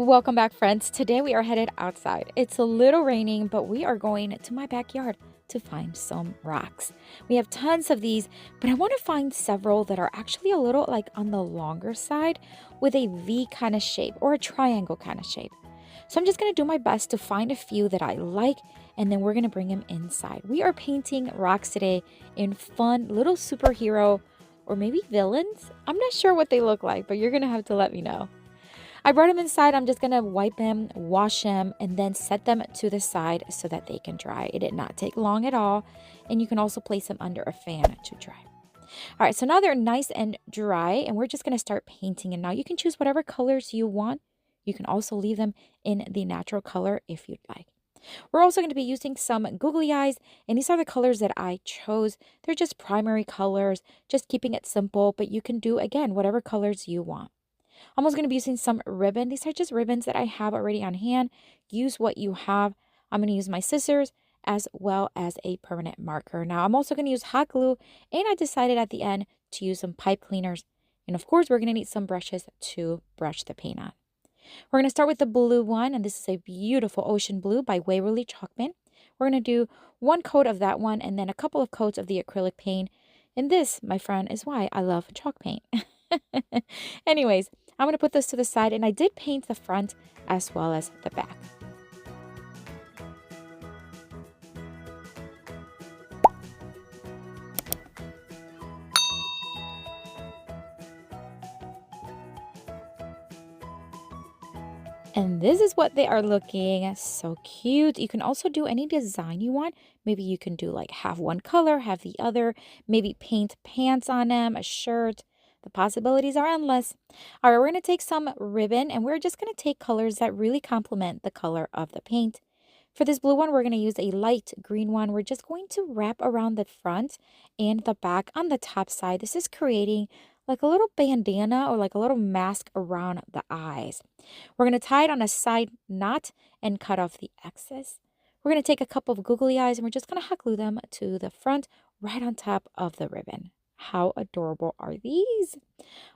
Welcome back, friends. Today we are headed outside. It's a little raining, but we are going to my backyard to find some rocks. We have tons of these, but I want to find several that are actually a little like on the longer side with a V kind of shape or a triangle kind of shape. So I'm just going to do my best to find a few that I like, and then we're going to bring them inside. We are painting rocks today in fun little superhero or maybe villains. I'm not sure what they look like, but you're going to have to let me know. I brought them inside. I'm just going to wipe them, wash them, and then set them to the side so that they can dry. It did not take long at all. And you can also place them under a fan to dry. All right, so now they're nice and dry, and we're just going to start painting. And now you can choose whatever colors you want. You can also leave them in the natural color if you'd like. We're also going to be using some googly eyes, and these are the colors that I chose. They're just primary colors, just keeping it simple, but you can do, again, whatever colors you want. I'm also going to be using some ribbon. These are just ribbons that I have already on hand. Use what you have. I'm going to use my scissors as well as a permanent marker. Now, I'm also going to use hot glue, and I decided at the end to use some pipe cleaners. And of course, we're going to need some brushes to brush the paint on. We're going to start with the blue one, and this is a beautiful ocean blue by Waverly Chalk Pen. We're going to do one coat of that one and then a couple of coats of the acrylic paint. And this, my friend, is why I love chalk paint. Anyways, I'm going to put this to the side, and I did paint the front as well as the back. And this is what they are looking. So cute. You can also do any design you want. Maybe you can do like have one color, have the other, maybe paint pants on them, a shirt. The possibilities are endless. All right, we're going to take some ribbon, and we're just going to take colors that really complement the color of the paint. For this blue one, we're going to use a light green one. We're just going to wrap around the front and the back on the top side. This is creating like a little bandana or like a little mask around the eyes. We're going to tie it on a side knot and cut off the excess. We're going to take a couple of googly eyes, and we're just going to hot glue them to the front right on top of the ribbon. How adorable are these?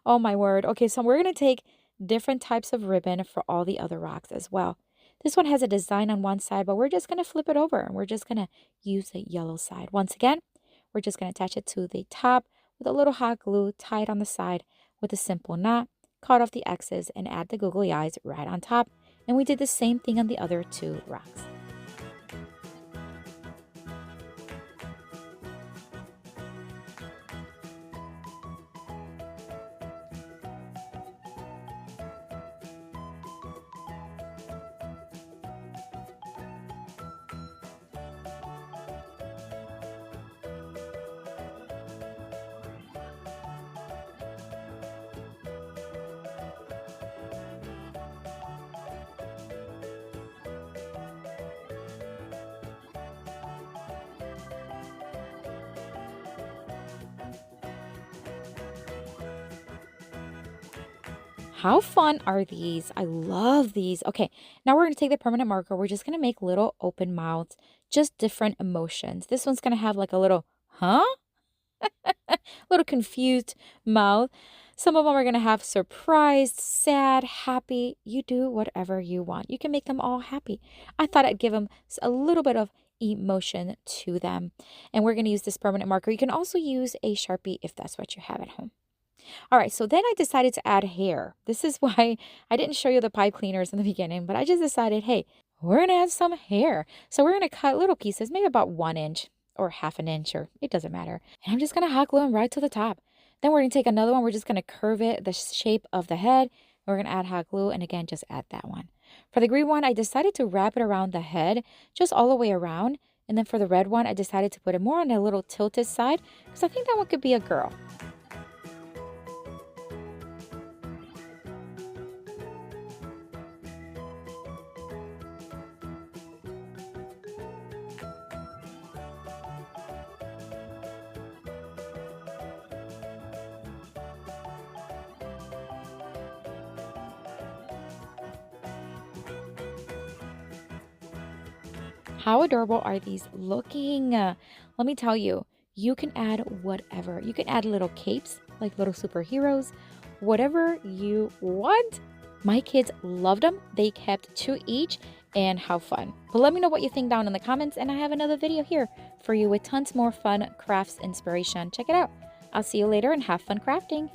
Oh my word. Okay, so we're going to take different types of ribbon for all the other rocks as well. This one has a design on one side, but we're just going to flip it over, and we're just going to use the yellow side. Once again, we're just going to attach it to the top with a little hot glue, tie it on the side with a simple knot, cut off the X's, and add the googly eyes right on top. And we did the same thing on the other two rocks. How fun are these? I love these. Okay, now we're going to take the permanent marker. We're just going to make little open mouths, just different emotions. This one's going to have like a little, huh? Little confused mouth. Some of them are going to have surprised, sad, happy. You do whatever you want. You can make them all happy. I thought I'd give them a little bit of emotion to them. And we're going to use this permanent marker. You can also use a Sharpie if that's what you have at home. All right, so then I decided to add hair. This is why I didn't show you the pipe cleaners in the beginning, but I just decided, hey, we're going to add some hair. So we're going to cut little pieces, maybe about 1 inch or half an inch, or it doesn't matter. And I'm just going to hot glue them right to the top. Then we're going to take another one. We're just going to curve it the shape of the head. We're going to add hot glue, and again, just add that one. For the green one, I decided to wrap it around the head, just all the way around. And then for the red one, I decided to put it more on a little tilted side because I think that one could be a girl. How adorable are these looking? Let me tell you, you can add whatever. You can add little capes, like little superheroes, whatever you want. My kids loved them. They kept 2 each, and how fun. But let me know what you think down in the comments, and I have another video here for you with tons more fun crafts inspiration. Check it out. I'll see you later and have fun crafting.